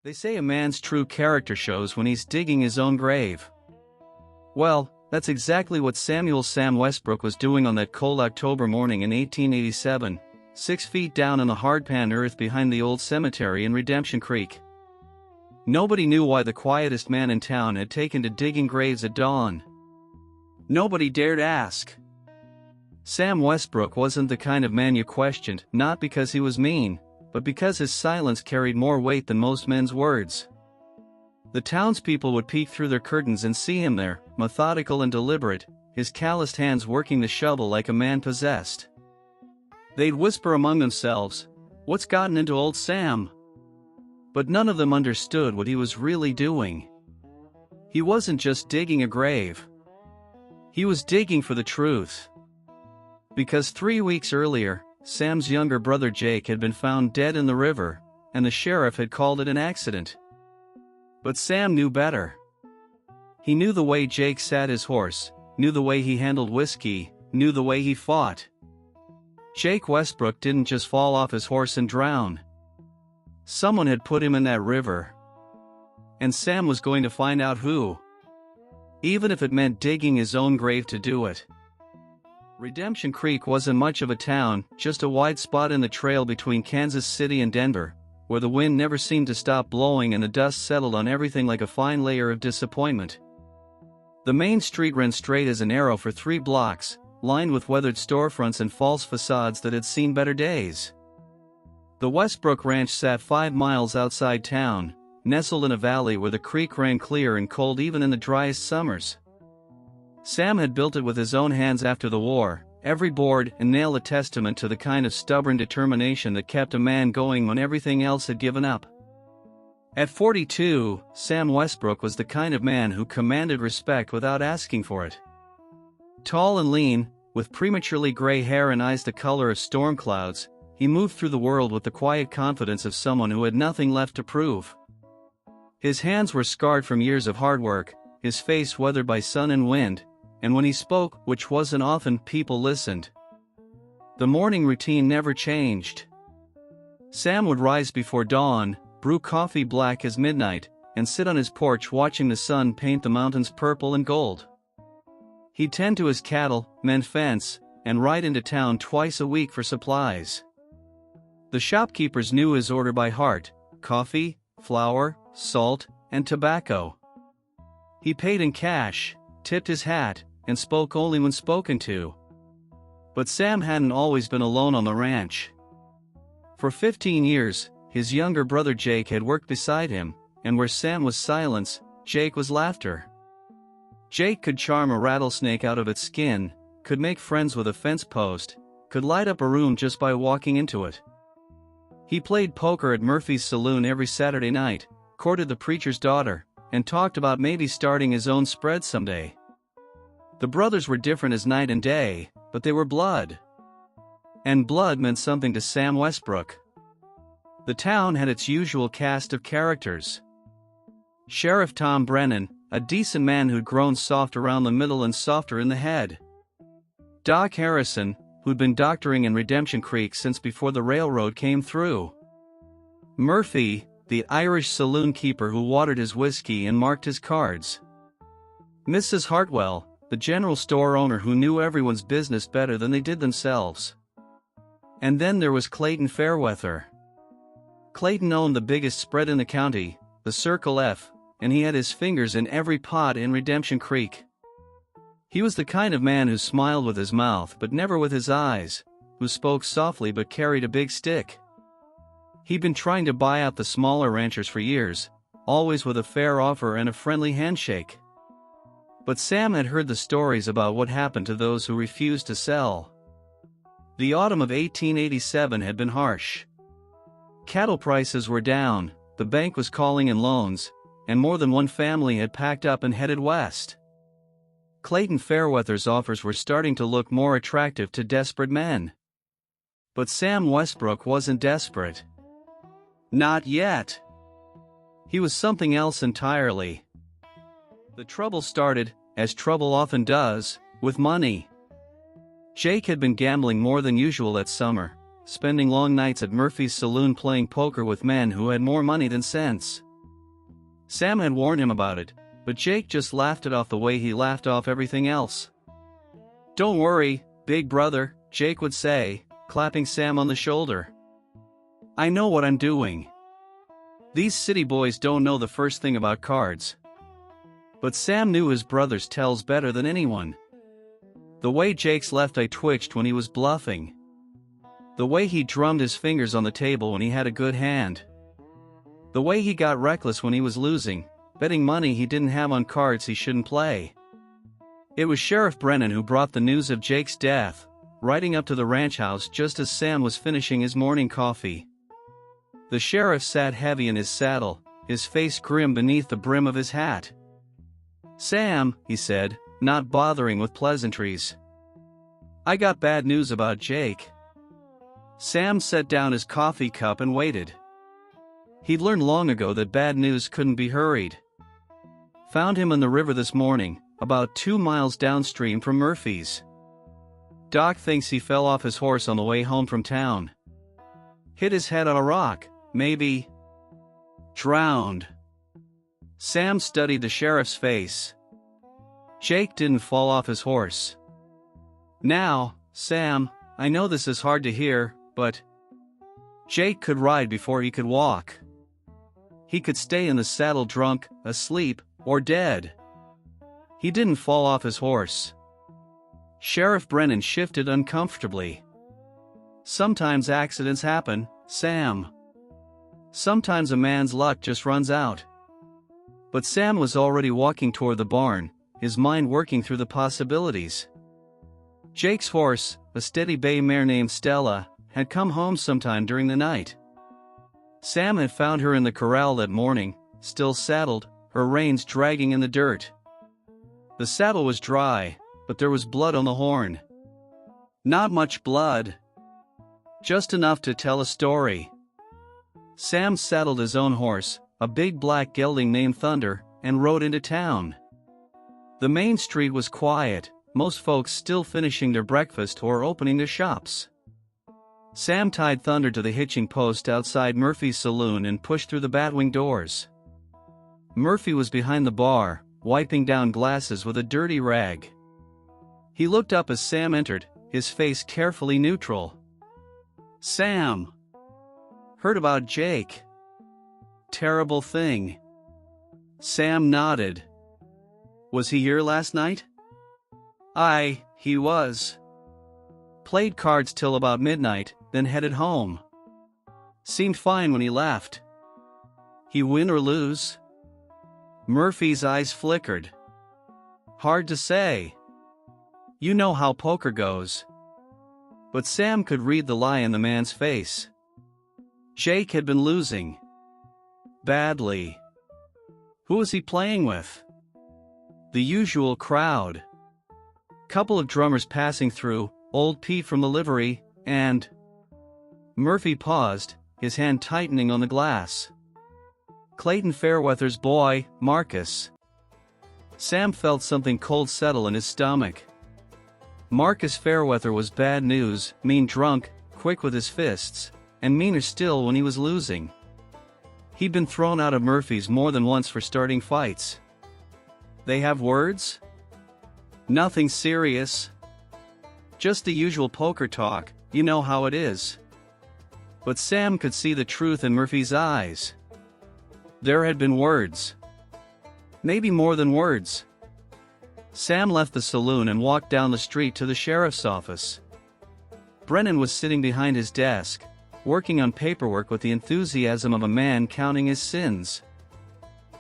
They say a man's true character shows when he's digging his own grave. Well, that's exactly what Sam Westbrook was doing on that cold October morning in 1887, 6 feet down in the hardpan earth behind the old cemetery in Redemption Creek. Nobody knew why the quietest man in town had taken to digging graves at dawn. Nobody dared ask. Sam Westbrook wasn't the kind of man you questioned, not because he was mean, but because his silence carried more weight than most men's words. The townspeople would peek through their curtains and see him there, methodical and deliberate, his calloused hands working the shovel like a man possessed. They'd whisper among themselves, "What's gotten into old Sam?" But none of them understood what he was really doing. He wasn't just digging a grave. He was digging for the truth. Because 3 weeks earlier, Sam's younger brother Jake had been found dead in the river, and the sheriff had called it an accident. But Sam knew better. He knew the way Jake sat his horse, knew the way he handled whiskey, knew the way he fought. Jake Westbrook didn't just fall off his horse and drown. Someone had put him in that river. And Sam was going to find out who. Even if it meant digging his own grave to do it. Redemption Creek wasn't much of a town, just a wide spot in the trail between Kansas City and Denver, where the wind never seemed to stop blowing and the dust settled on everything like a fine layer of disappointment. The main street ran straight as an arrow for 3 blocks, lined with weathered storefronts and false facades that had seen better days. The Westbrook Ranch sat 5 miles outside town, nestled in a valley where the creek ran clear and cold even in the driest summers. Sam had built it with his own hands after the war, every board and nail a testament to the kind of stubborn determination that kept a man going when everything else had given up. At 42, Sam Westbrook was the kind of man who commanded respect without asking for it. Tall and lean, with prematurely gray hair and eyes the color of storm clouds, he moved through the world with the quiet confidence of someone who had nothing left to prove. His hands were scarred from years of hard work, his face weathered by sun and wind, and when he spoke, which wasn't often, people listened. The morning routine never changed. Sam would rise before dawn, brew coffee black as midnight, and sit on his porch watching the sun paint the mountains purple and gold. He'd tend to his cattle, mend fence, and ride into town twice a week for supplies. The shopkeepers knew his order by heart: coffee, flour, salt, and tobacco. He paid in cash, tipped his hat, and spoke only when spoken to. But Sam hadn't always been alone on the ranch. For 15 years, his younger brother Jake had worked beside him, and where Sam was silence, Jake was laughter. Jake could charm a rattlesnake out of its skin, could make friends with a fence post, could light up a room just by walking into it. He played poker at Murphy's saloon every Saturday night, courted the preacher's daughter, and talked about maybe starting his own spread someday. The brothers were different as night and day, but they were blood. And blood meant something to Sam Westbrook. The town had its usual cast of characters. Sheriff Tom Brennan, a decent man who'd grown soft around the middle and softer in the head. Doc Harrison, who'd been doctoring in Redemption Creek since before the railroad came through. Murphy, the Irish saloon keeper who watered his whiskey and marked his cards. Mrs. Hartwell, the general store owner who knew everyone's business better than they did themselves. And then there was Clayton Fairweather. Clayton owned the biggest spread in the county, the Circle F, and he had his fingers in every pot in Redemption Creek. He was the kind of man who smiled with his mouth but never with his eyes, who spoke softly but carried a big stick. He'd been trying to buy out the smaller ranchers for years, always with a fair offer and a friendly handshake. But Sam had heard the stories about what happened to those who refused to sell. The autumn of 1887 had been harsh. Cattle prices were down, the bank was calling in loans, and more than one family had packed up and headed west. Clayton Fairweather's offers were starting to look more attractive to desperate men. But Sam Westbrook wasn't desperate. Not yet. He was something else entirely. The trouble started, as trouble often does, with money. Jake had been gambling more than usual that summer, spending long nights at Murphy's saloon playing poker with men who had more money than sense. Sam had warned him about it, but Jake just laughed it off the way he laughed off everything else. "Don't worry, big brother," Jake would say, clapping Sam on the shoulder. "I know what I'm doing." These city boys don't know the first thing about cards. But Sam knew his brother's tells better than anyone. The way Jake's left eye twitched when he was bluffing. The way he drummed his fingers on the table when he had a good hand. The way he got reckless when he was losing, betting money he didn't have on cards he shouldn't play. It was Sheriff Brennan who brought the news of Jake's death, riding up to the ranch house just as Sam was finishing his morning coffee. The sheriff sat heavy in his saddle, his face grim beneath the brim of his hat. "Sam," he said, not bothering with pleasantries, "I got bad news about Jake." Sam set down his coffee cup and waited. He'd learned long ago that bad news couldn't be hurried. "Found him in the river this morning, about 2 miles downstream from Murphy's. Doc thinks he fell off his horse on the way home from town. Hit his head on a rock, maybe drowned." Sam studied the sheriff's face. Jake didn't fall off his horse. "Now, Sam, I know this is hard to hear, but Jake could ride before he could walk. He could stay in the saddle drunk, asleep, or dead. He didn't fall off his horse." Sheriff Brennan shifted uncomfortably. "Sometimes accidents happen, Sam. Sometimes a man's luck just runs out." But Sam was already walking toward the barn, his mind working through the possibilities. Jake's horse, a steady bay mare named Stella, had come home sometime during the night. Sam had found her in the corral that morning, still saddled, her reins dragging in the dirt. The saddle was dry, but there was blood on the horn. Not much blood. Just enough to tell a story. Sam saddled his own horse, a big black gelding named Thunder, and rode into town. The main street was quiet, most folks still finishing their breakfast or opening their shops. Sam tied Thunder to the hitching post outside Murphy's saloon and pushed through the batwing doors. Murphy was behind the bar, wiping down glasses with a dirty rag. He looked up as Sam entered, his face carefully neutral. "Sam. Heard about Jake. Terrible thing." Sam nodded. "Was he here last night?" "Aye, he was. Played cards till about midnight, then headed home. Seemed fine when he left." "He win or lose?" Murphy's eyes flickered. "Hard to say. You know how poker goes." But Sam could read the lie in the man's face. Jake had been losing. Badly. Who was he playing with? The usual crowd. Couple of drummers passing through, old Pete from the livery, and... Murphy paused, his hand tightening on the glass. Clayton Fairweather's boy, Marcus. Sam felt something cold settle in his stomach. Marcus Fairweather was bad news, mean drunk, quick with his fists, and meaner still when he was losing. He'd been thrown out of Murphy's more than once for starting fights. They have words? Nothing serious. Just the usual poker talk, you know how it is. But Sam could see the truth in Murphy's eyes. There had been words. Maybe more than words. Sam left the saloon and walked down the street to the sheriff's office. Brennan was sitting behind his desk, working on paperwork with the enthusiasm of a man counting his sins.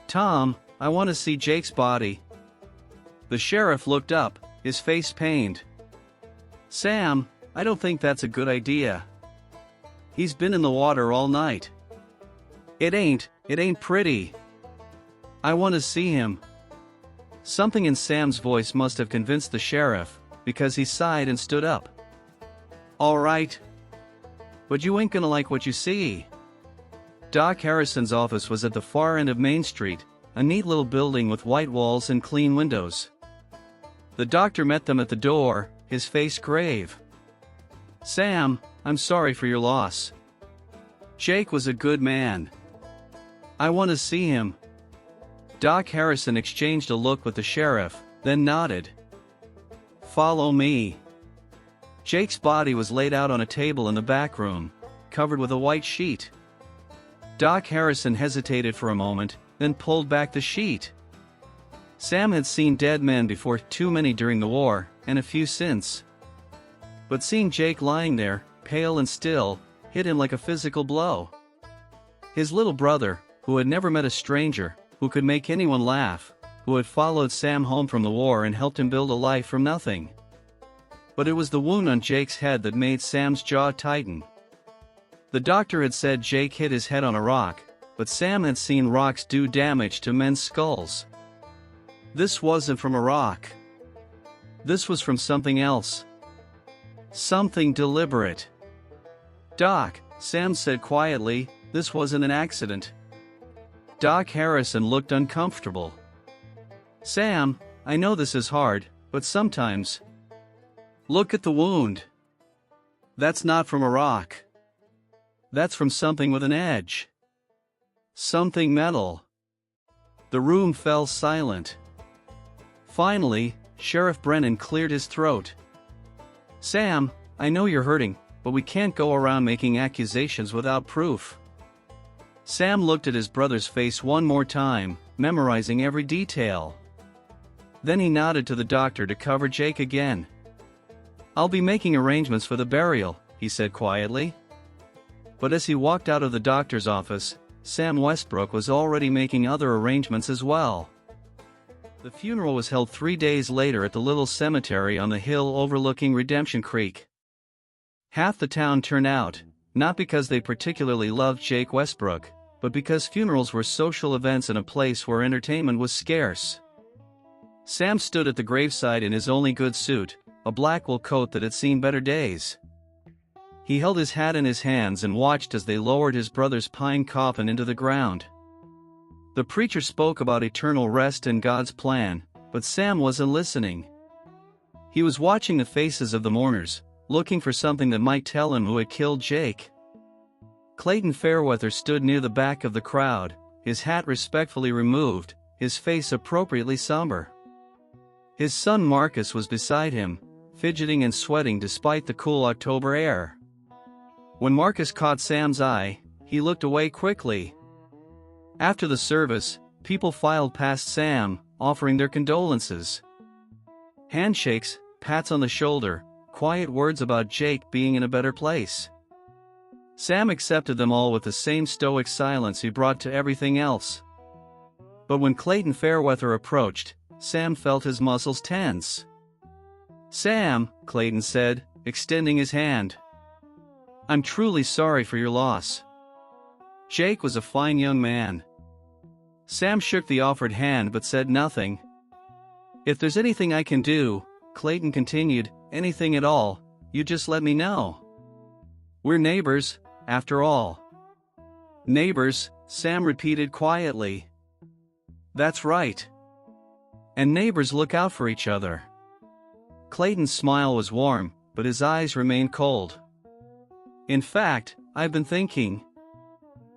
"Tom, I want to see Jake's body." The sheriff looked up, his face pained. "Sam, I don't think that's a good idea. He's been in the water all night. It ain't pretty. I want to see him." Something in Sam's voice must have convinced the sheriff, because he sighed and stood up. "All right. But you ain't gonna like what you see." Doc Harrison's office was at the far end of Main Street, a neat little building with white walls and clean windows. The doctor met them at the door, his face grave. "Sam, I'm sorry for your loss. Jake was a good man. I want to see him." Doc Harrison exchanged a look with the sheriff, then nodded. "Follow me." Jake's body was laid out on a table in the back room, covered with a white sheet. Doc Harrison hesitated for a moment, then pulled back the sheet. Sam had seen dead men before, too many during the war, and a few since. But seeing Jake lying there, pale and still, hit him like a physical blow. His little brother, who had never met a stranger, who could make anyone laugh, who had followed Sam home from the war and helped him build a life from nothing. But it was the wound on Jake's head that made Sam's jaw tighten. The doctor had said Jake hit his head on a rock, but Sam had seen rocks do damage to men's skulls. This wasn't from a rock. This was from something else. Something deliberate. "Doc," Sam said quietly, "this wasn't an accident." Doc Harrison looked uncomfortable. "Sam, I know this is hard, but sometimes. Look at the wound. That's not from a rock. That's from something with an edge. Something metal." The room fell silent. Finally, Sheriff Brennan cleared his throat. "Sam, I know you're hurting, but we can't go around making accusations without proof." Sam looked at his brother's face one more time, memorizing every detail. Then he nodded to the doctor to cover Jake again. "I'll be making arrangements for the burial," he said quietly. But as he walked out of the doctor's office, Sam Westbrook was already making other arrangements as well. The funeral was held 3 days later at the little cemetery on the hill overlooking Redemption Creek. Half the town turned out, not because they particularly loved Jake Westbrook, but because funerals were social events in a place where entertainment was scarce. Sam stood at the graveside in his only good suit, a black wool coat that had seen better days. He held his hat in his hands and watched as they lowered his brother's pine coffin into the ground. The preacher spoke about eternal rest and God's plan, but Sam wasn't listening. He was watching the faces of the mourners, looking for something that might tell him who had killed Jake. Clayton Fairweather stood near the back of the crowd, his hat respectfully removed, his face appropriately somber. His son Marcus was beside him, fidgeting and sweating despite the cool October air. When Marcus caught Sam's eye, he looked away quickly. After the service, people filed past Sam, offering their condolences. Handshakes, pats on the shoulder, quiet words about Jake being in a better place. Sam accepted them all with the same stoic silence he brought to everything else. But when Clayton Fairweather approached, Sam felt his muscles tense. "Sam," Clayton said, extending his hand. "I'm truly sorry for your loss. Jake was a fine young man." Sam shook the offered hand but said nothing. "If there's anything I can do," Clayton continued, "anything at all, you just let me know. We're neighbors, after all." "Neighbors," Sam repeated quietly. "That's right. And neighbors look out for each other." Clayton's smile was warm, but his eyes remained cold. "In fact, I've been thinking.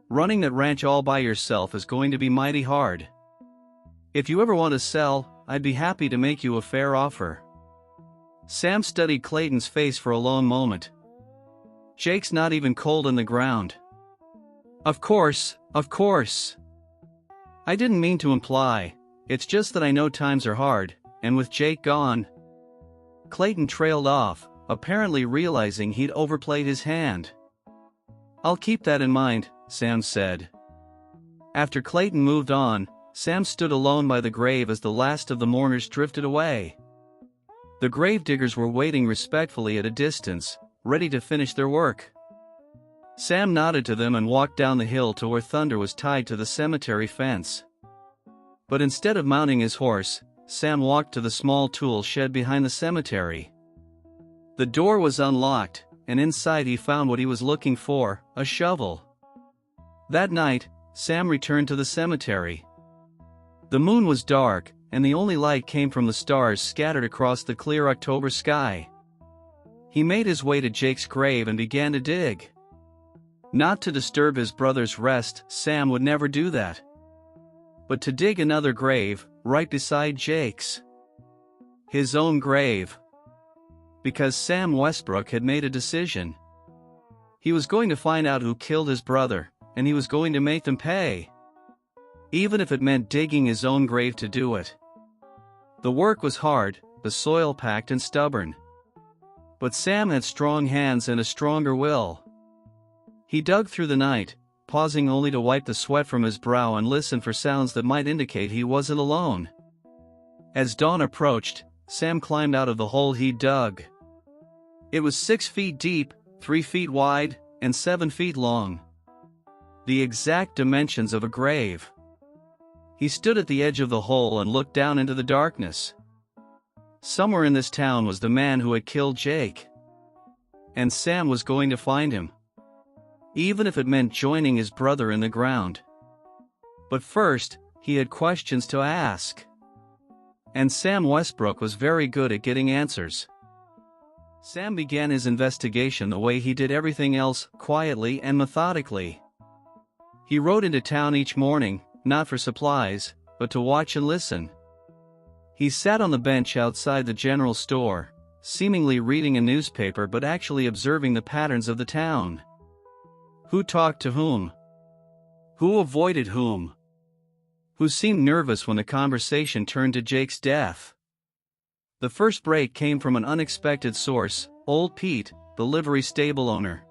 Running that ranch all by yourself is going to be mighty hard. If you ever want to sell, I'd be happy to make you a fair offer." Sam studied Clayton's face for a long moment. "Jake's not even cold in the ground." Of course. I didn't mean to imply, it's just that I know times are hard, and with Jake gone." Clayton trailed off, apparently realizing he'd overplayed his hand. "I'll keep that in mind," Sam said. After Clayton moved on, Sam stood alone by the grave as the last of the mourners drifted away. The gravediggers were waiting respectfully at a distance, ready to finish their work. Sam nodded to them and walked down the hill to where Thunder was tied to the cemetery fence. But instead of mounting his horse, Sam walked to the small tool shed behind the cemetery. The door was unlocked, and inside he found what he was looking for, a shovel. That night, Sam returned to the cemetery. The moon was dark, and the only light came from the stars scattered across the clear October sky. He made his way to Jake's grave and began to dig. Not to disturb his brother's rest, Sam would never do that. but to dig another grave, right beside Jake's. His own grave. Because Sam Westbrook had made a decision. He was going to find out who killed his brother, and he was going to make them pay. Even if it meant digging his own grave to do it. The work was hard, the soil packed and stubborn. But Sam had strong hands and a stronger will. He dug through the night, pausing only to wipe the sweat from his brow and listen for sounds that might indicate he wasn't alone. As dawn approached, Sam climbed out of the hole he dug. It was 6 feet deep, 3 feet wide, and 7 feet long. The exact dimensions of a grave. He stood at the edge of the hole and looked down into the darkness. Somewhere in this town was the man who had killed Jake. And Sam was going to find him. Even if it meant joining his brother in the ground. But first, he had questions to ask. And Sam Westbrook was very good at getting answers. Sam began his investigation the way he did everything else, quietly and methodically. He rode into town each morning, not for supplies, but to watch and listen. He sat on the bench outside the general store, seemingly reading a newspaper but actually observing the patterns of the town. Who talked to whom? Who avoided whom? Who seemed nervous when the conversation turned to Jake's death? The first break came from an unexpected source, old Pete, the livery stable owner.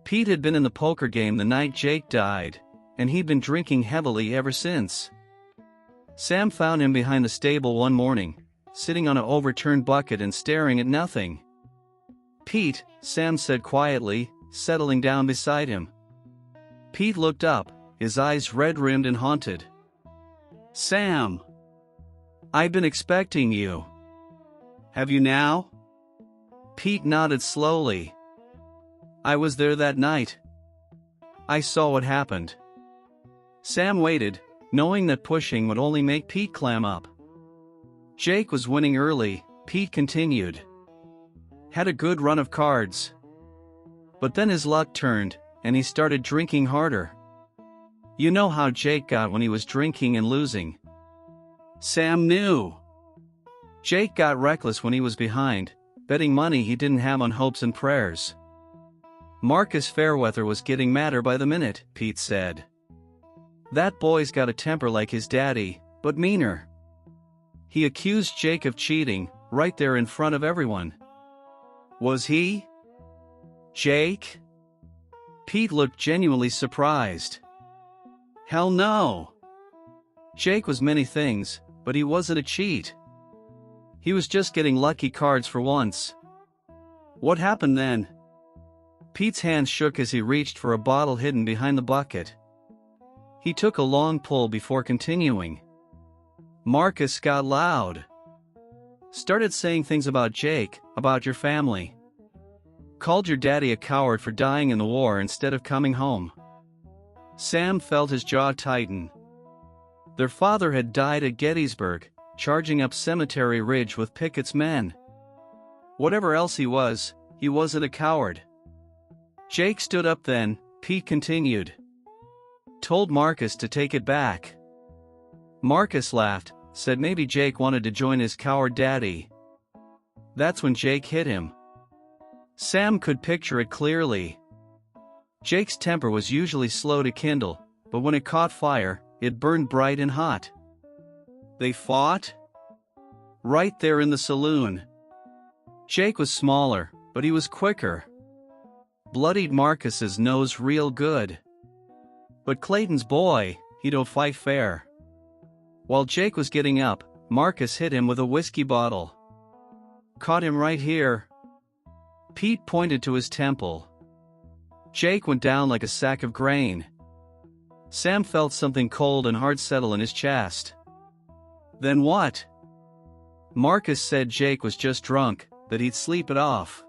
Pete had been in the poker game the night Jake died, and he'd been drinking heavily ever since. Sam found him behind the stable one morning, sitting on an overturned bucket and staring at nothing. "Pete," Sam said quietly, settling down beside him. Pete looked up, his eyes red-rimmed and haunted. "Sam, I've been expecting you. Have you now?" Pete nodded slowly. "I was there that night. I saw what happened." Sam waited, knowing that pushing would only make Pete clam up. Jake was winning early, Pete continued. Had a good run of cards. But then his luck turned, and he started drinking harder. You know how Jake got when he was drinking and losing. Sam knew. Jake got reckless when he was behind, betting money he didn't have on hopes and prayers. Marcus Fairweather was getting madder by the minute, Pete said. That boy's got a temper like his daddy, but meaner. He accused Jake of cheating, right there in front of everyone. Was he? Jake? Pete looked genuinely surprised. Hell no. Jake was many things, but he wasn't a cheat. He was just getting lucky cards for once. What happened then? Pete's hand shook as he reached for a bottle hidden behind the bucket. He took a long pull before continuing. Marcus got loud. Started saying things about Jake, about your family. Called your daddy a coward for dying in the war instead of coming home. Sam felt his jaw tighten. Their father had died at Gettysburg, charging up Cemetery Ridge with Pickett's men. Whatever else he wasn't a coward. Jake stood up then, Pete continued. Told Marcus to take it back. Marcus laughed, said maybe Jake wanted to join his coward daddy. That's when Jake hit him. Sam could picture it clearly. Jake's temper was usually slow to kindle, but when it caught fire, it burned bright and hot. They fought? Right there in the saloon. Jake was smaller, but he was quicker. Bloodied Marcus's nose real good. But Clayton's boy, he don't fight fair. While Jake was getting up, Marcus hit him with a whiskey bottle. Caught him right here. Pete pointed to his temple. Jake went down like a sack of grain. Sam felt something cold and hard settle in his chest. Then what? Marcus said Jake was just drunk, that he'd sleep it off.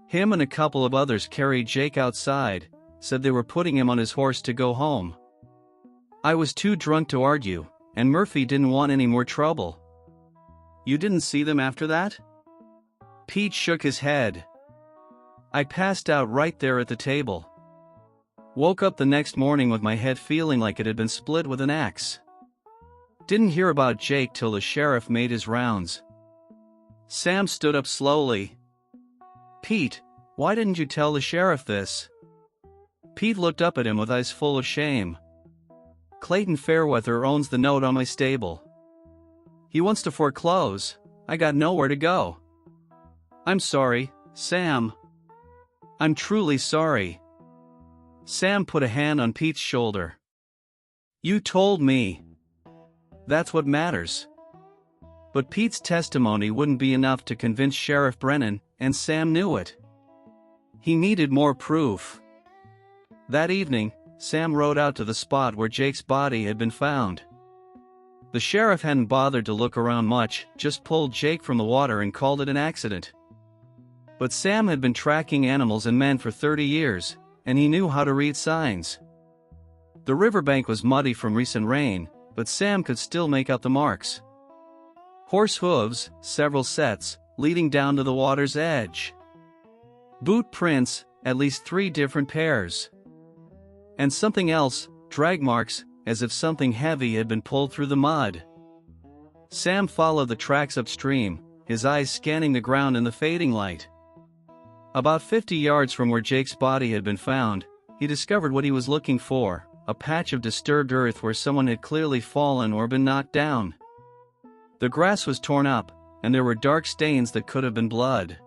Him and a couple of others carried Jake outside, said they were putting him on his horse to go home. I was too drunk to argue, and Murphy didn't want any more trouble. You didn't see them after that? Pete shook his head. I passed out right there at the table. Woke up the next morning with my head feeling like it had been split with an axe. Didn't hear about Jake till the sheriff made his rounds. Sam stood up slowly. "Pete, why didn't you tell the sheriff this?" Pete looked up at him with eyes full of shame. "Clayton Fairweather owns the note on my stable. He wants to foreclose. I got nowhere to go." "I'm sorry, Sam. I'm truly sorry." Sam put a hand on Pete's shoulder. "You told me. That's what matters." But Pete's testimony wouldn't be enough to convince Sheriff Brennan, and Sam knew it. He needed more proof. That evening, Sam rode out to the spot where Jake's body had been found. The sheriff hadn't bothered to look around much, just pulled Jake from the water and called it an accident. But Sam had been tracking animals and men for 30 years, and he knew how to read signs. The riverbank was muddy from recent rain, but Sam could still make out the marks. Horse hooves, several sets, leading down to the water's edge. Boot prints, at least 3 different pairs. And something else, drag marks, as if something heavy had been pulled through the mud. Sam followed the tracks upstream, his eyes scanning the ground in the fading light. About 50 yards from where Jake's body had been found, he discovered what he was looking for, a patch of disturbed earth where someone had clearly fallen or been knocked down. The grass was torn up, and there were dark stains that could have been blood.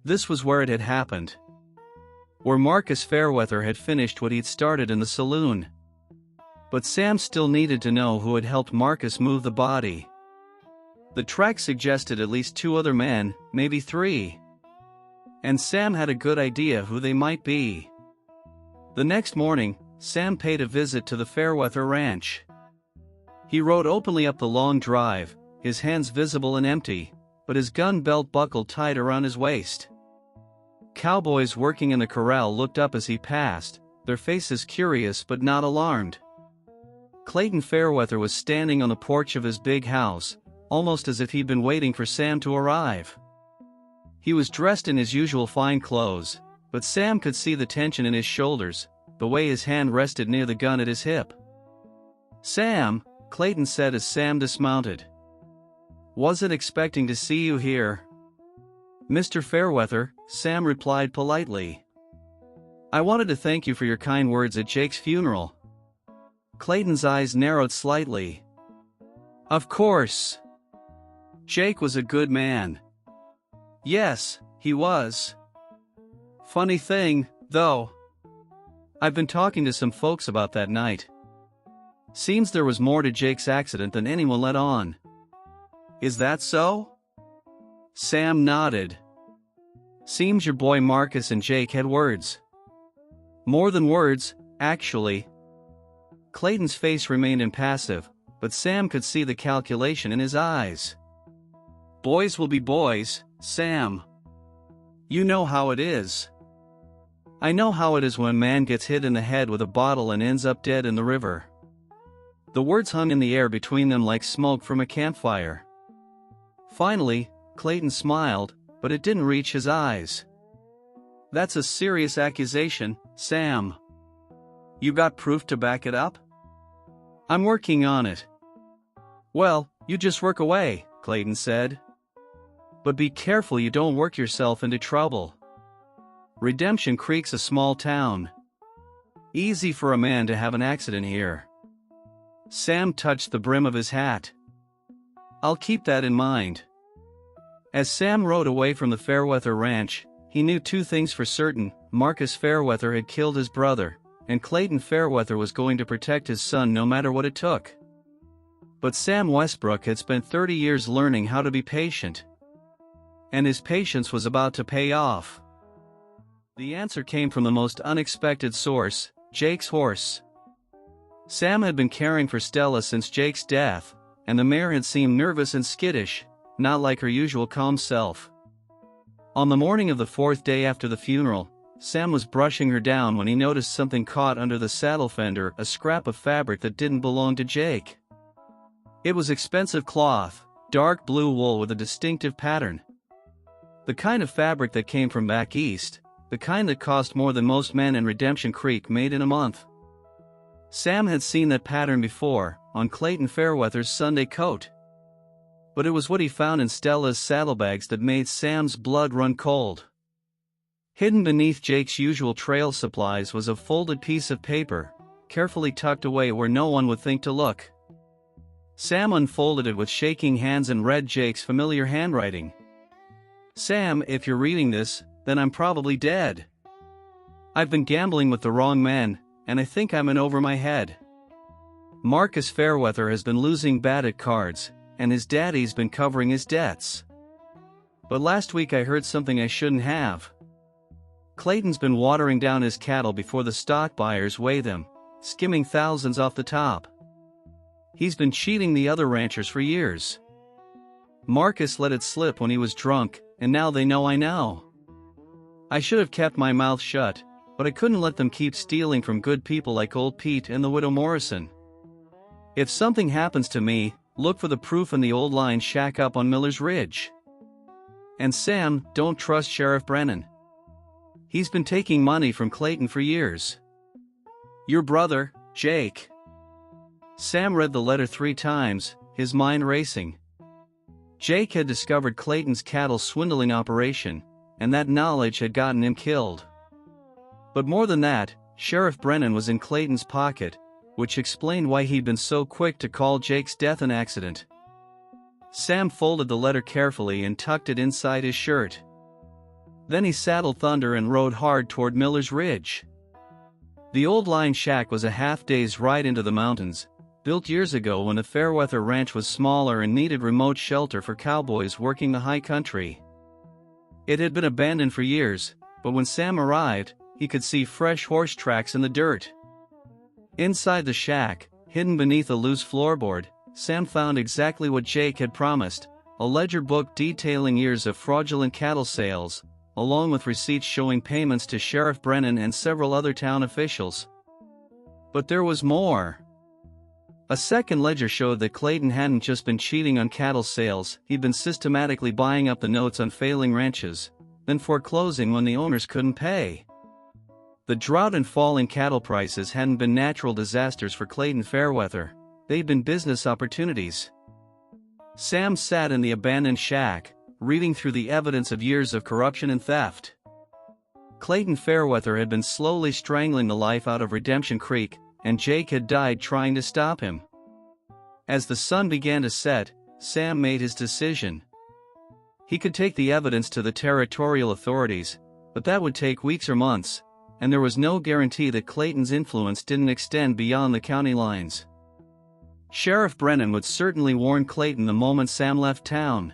This was where it had happened. Where Marcus Fairweather had finished what he'd started in the saloon. But Sam still needed to know who had helped Marcus move the body. The tracks suggested at least 2 other men, maybe 3. And Sam had a good idea who they might be. The next morning, Sam paid a visit to the Fairweather ranch. He rode openly up the long drive, his hands visible and empty, but his gun belt buckled tight around his waist. Cowboys working in the corral looked up as he passed, their faces curious but not alarmed. Clayton Fairweather was standing on the porch of his big house, almost as if he'd been waiting for Sam to arrive. He was dressed in his usual fine clothes, but Sam could see the tension in his shoulders, the way his hand rested near the gun at his hip. "Sam," Clayton said as Sam dismounted. "Wasn't expecting to see you here." "Mr. Fairweather," Sam replied politely. "I wanted to thank you for your kind words at Jake's funeral." Clayton's eyes narrowed slightly. "Of course. Jake was a good man." "Yes, he was. Funny thing, though. I've been talking to some folks about that night. Seems there was more to Jake's accident than anyone let on." "Is that so?" Sam nodded. "Seems your boy Marcus and Jake had words. More than words, actually." Clayton's face remained impassive, but Sam could see the calculation in his eyes. "Boys will be boys, Sam. You know how it is." "I know how it is when a man gets hit in the head with a bottle and ends up dead in the river." The words hung in the air between them like smoke from a campfire. Finally, Clayton smiled, but it didn't reach his eyes. "That's a serious accusation, Sam. You got proof to back it up?" "I'm working on it." "Well, you just work away," Clayton said. "But be careful you don't work yourself into trouble. Redemption Creek's a small town. Easy for a man to have an accident here." Sam touched the brim of his hat. "I'll keep that in mind." As Sam rode away from the Fairweather ranch, he knew 2 things for certain: Marcus Fairweather had killed his brother, and Clayton Fairweather was going to protect his son no matter what it took. But Sam Westbrook had spent 30 years learning how to be patient. And his patience was about to pay off. The answer came from the most unexpected source: Jake's horse. Sam had been caring for Stella since Jake's death, and the mare had seemed nervous and skittish, not like her usual calm self. On the morning of the 4th day after the funeral, Sam was brushing her down when he noticed something caught under the saddle fender, a scrap of fabric that didn't belong to Jake. It was expensive cloth, dark blue wool with a distinctive pattern. The kind of fabric that came from back east, the kind that cost more than most men in Redemption Creek made in a month. Sam had seen that pattern before, on Clayton Fairweather's Sunday coat. But it was what he found in Stella's saddlebags that made Sam's blood run cold. Hidden beneath Jake's usual trail supplies was a folded piece of paper, carefully tucked away where no one would think to look. Sam unfolded it with shaking hands and read Jake's familiar handwriting. "Sam, if you're reading this, then I'm probably dead. I've been gambling with the wrong men, and I think I'm in over my head. Marcus Fairweather has been losing bad at cards, and his daddy's been covering his debts. But last week I heard something I shouldn't have. Clayton's been watering down his cattle before the stock buyers weigh them, skimming thousands off the top. He's been cheating the other ranchers for years. Marcus let it slip when he was drunk, and now they know I know. I should have kept my mouth shut, but I couldn't let them keep stealing from good people like old Pete and the widow Morrison. If something happens to me, look for the proof in the old line shack up on Miller's Ridge. And Sam, don't trust Sheriff Brennan. He's been taking money from Clayton for years. Your brother, Jake." Sam read the letter 3 times, his mind racing. Jake had discovered Clayton's cattle swindling operation, and that knowledge had gotten him killed. But more than that, Sheriff Brennan was in Clayton's pocket, which explained why he'd been so quick to call Jake's death an accident. Sam folded the letter carefully and tucked it inside his shirt. Then he saddled Thunder and rode hard toward Miller's Ridge. The old line shack was a half-day's ride into the mountains, built years ago when the Fairweather Ranch was smaller and needed remote shelter for cowboys working the high country. It had been abandoned for years, but when Sam arrived, he could see fresh horse tracks in the dirt. Inside the shack, hidden beneath a loose floorboard, Sam found exactly what Jake had promised, a ledger book detailing years of fraudulent cattle sales, along with receipts showing payments to Sheriff Brennan and several other town officials. But there was more. A second ledger showed that Clayton hadn't just been cheating on cattle sales, he'd been systematically buying up the notes on failing ranches, then foreclosing when the owners couldn't pay. The drought and falling cattle prices hadn't been natural disasters for Clayton Fairweather, they'd been business opportunities. Sam sat in the abandoned shack, reading through the evidence of years of corruption and theft. Clayton Fairweather had been slowly strangling the life out of Redemption Creek, and Jake had died trying to stop him. As the sun began to set, Sam made his decision. He could take the evidence to the territorial authorities, but that would take weeks or months, and there was no guarantee that Clayton's influence didn't extend beyond the county lines. Sheriff Brennan would certainly warn Clayton the moment Sam left town.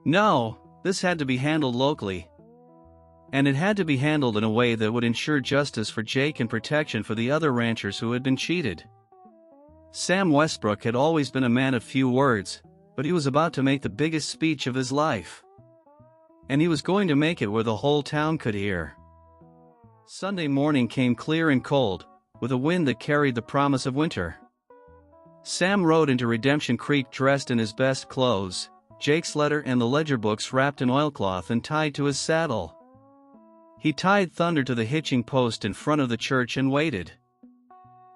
No, this had to be handled locally. And it had to be handled in a way that would ensure justice for Jake and protection for the other ranchers who had been cheated. Sam Westbrook had always been a man of few words, but he was about to make the biggest speech of his life. And he was going to make it where the whole town could hear. Sunday morning came clear and cold, with a wind that carried the promise of winter. Sam rode into Redemption Creek dressed in his best clothes, Jake's letter and the ledger books wrapped in oilcloth and tied to his saddle. He tied Thunder to the hitching post in front of the church and waited.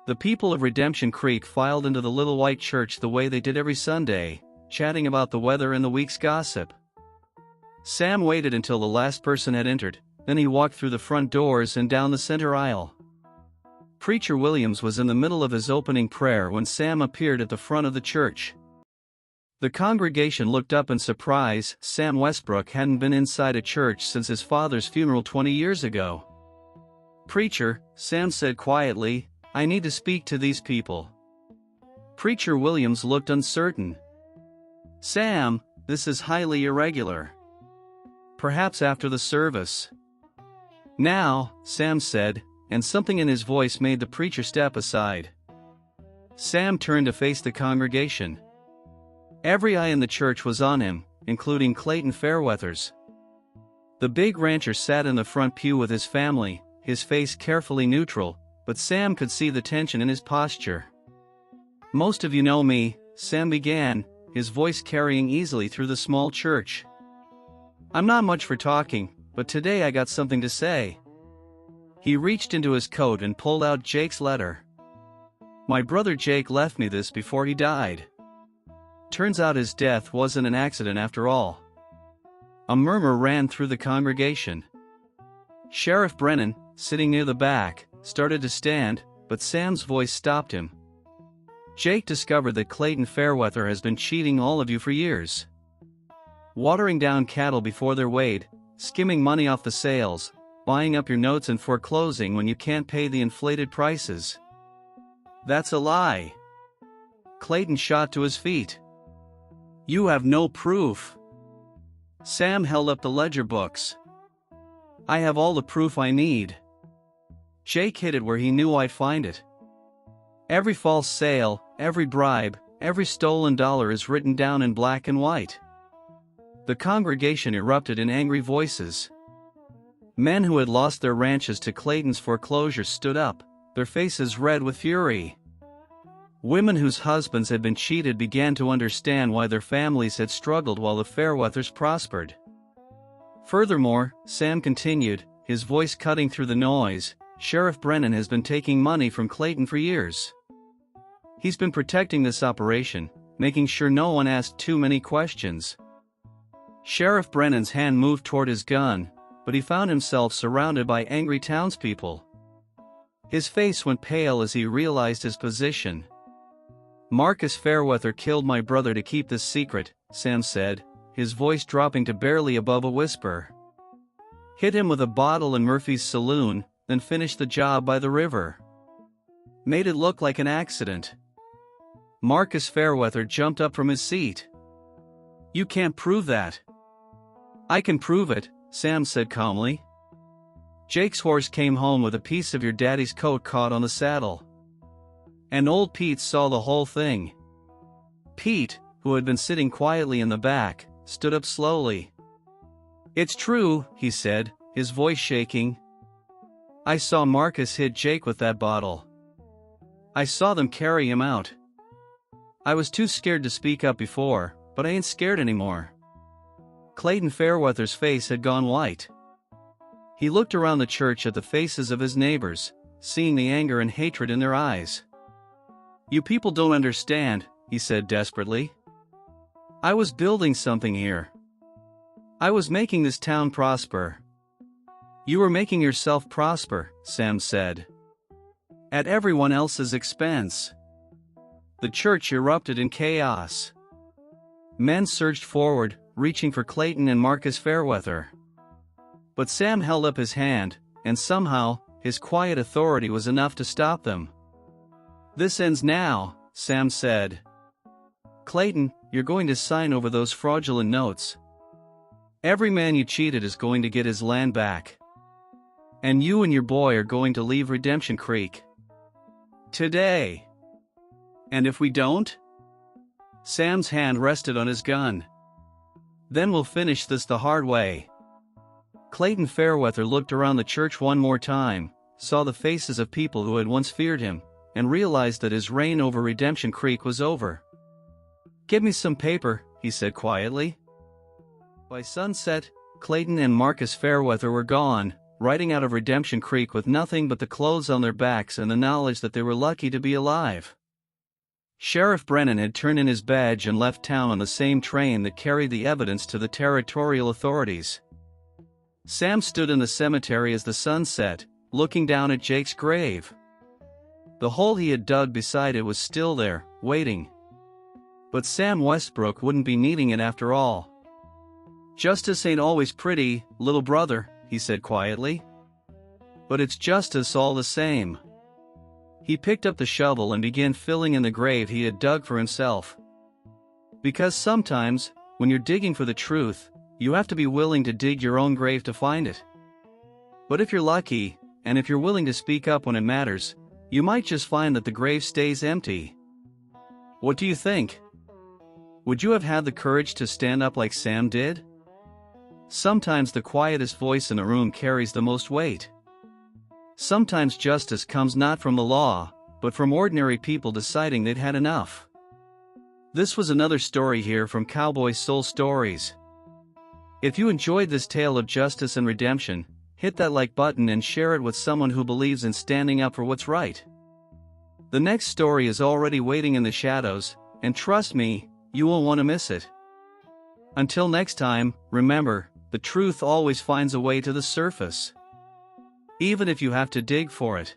The people of Redemption Creek filed into the little white church the way they did every Sunday, chatting about the weather and the week's gossip. Sam waited until the last person had entered, then he walked through the front doors and down the center aisle. Preacher Williams was in the middle of his opening prayer when Sam appeared at the front of the church. The congregation looked up in surprise. Sam Westbrook hadn't been inside a church since his father's funeral 20 years ago. "Preacher," Sam said quietly, "I need to speak to these people." Preacher Williams looked uncertain. "Sam, this is highly irregular. Perhaps after the service." "Now," Sam said, and something in his voice made the preacher step aside. Sam turned to face the congregation. Every eye in the church was on him, including Clayton Fairweather's. The big rancher sat in the front pew with his family, his face carefully neutral, but Sam could see the tension in his posture. "Most of you know me," Sam began, his voice carrying easily through the small church. "I'm not much for talking, but today I got something to say." He reached into his coat and pulled out Jake's letter. "My brother Jake left me this before he died. Turns out his death wasn't an accident after all." A murmur ran through the congregation. Sheriff Brennan, sitting near the back, started to stand, but Sam's voice stopped him. "Jake discovered that Clayton Fairweather has been cheating all of you for years. Watering down cattle before they're weighed, skimming money off the sales, buying up your notes and foreclosing when you can't pay the inflated prices. That's a lie." Clayton shot to his feet. "You have no proof." Sam held up the ledger books. "I have all the proof I need." Jake hid it where he knew I'd find it. Every false sale, every bribe, every stolen dollar is written down in black and white. The congregation erupted in angry voices. Men who had lost their ranches to Clayton's foreclosure stood up, their faces red with fury. Women whose husbands had been cheated began to understand why their families had struggled while the Fairweathers prospered. Furthermore, Sam continued, his voice cutting through the noise, "Sheriff Brennan has been taking money from Clayton for years. He's been protecting this operation, making sure no one asked too many questions." Sheriff Brennan's hand moved toward his gun, but he found himself surrounded by angry townspeople. His face went pale as he realized his position. "Marcus Fairweather killed my brother to keep this secret," Sam said, his voice dropping to barely above a whisper. "Hit him with a bottle in Murphy's saloon, then finished the job by the river. Made it look like an accident." Marcus Fairweather jumped up from his seat. "You can't prove that." "I can prove it," Sam said calmly. "Jake's horse came home with a piece of your daddy's coat caught on the saddle. And old Pete saw the whole thing." Pete, who had been sitting quietly in the back, stood up slowly. "It's true," he said, his voice shaking. "I saw Marcus hit Jake with that bottle. I saw them carry him out. I was too scared to speak up before, but I ain't scared anymore." Clayton Fairweather's face had gone white. He looked around the church at the faces of his neighbors, seeing the anger and hatred in their eyes. "You people don't understand," he said desperately. "I was building something here. I was making this town prosper." "You were making yourself prosper," Sam said. "At everyone else's expense." The church erupted in chaos. Men surged forward, reaching for Clayton and Marcus Fairweather. But Sam held up his hand, and somehow, his quiet authority was enough to stop them. "This ends now," Sam said. "Clayton, you're going to sign over those fraudulent notes. Every man you cheated is going to get his land back. And you and your boy are going to leave Redemption Creek. Today. And if we don't?" Sam's hand rested on his gun. "Then we'll finish this the hard way." Clayton Fairweather looked around the church one more time, saw the faces of people who had once feared him, and realized that his reign over Redemption Creek was over. "Give me some paper," he said quietly. By sunset, Clayton and Marcus Fairweather were gone, riding out of Redemption Creek with nothing but the clothes on their backs and the knowledge that they were lucky to be alive. Sheriff Brennan had turned in his badge and left town on the same train that carried the evidence to the territorial authorities. Sam stood in the cemetery as the sun set, looking down at Jake's grave. The hole he had dug beside it was still there, waiting. But Sam Westbrook wouldn't be needing it after all. "Justice ain't always pretty, little brother," he said quietly. "But it's justice all the same." He picked up the shovel and began filling in the grave he had dug for himself. Because sometimes, when you're digging for the truth, you have to be willing to dig your own grave to find it. But if you're lucky, and if you're willing to speak up when it matters, you might just find that the grave stays empty. What do you think? Would you have had the courage to stand up like Sam did? Sometimes the quietest voice in a room carries the most weight. Sometimes justice comes not from the law, but from ordinary people deciding they'd had enough. This was another story here from Cowboy Soul Stories. If you enjoyed this tale of justice and redemption, hit that like button and share it with someone who believes in standing up for what's right. The next story is already waiting in the shadows, and trust me, you won't want to miss it. Until next time, remember, the truth always finds a way to the surface. Even if you have to dig for it.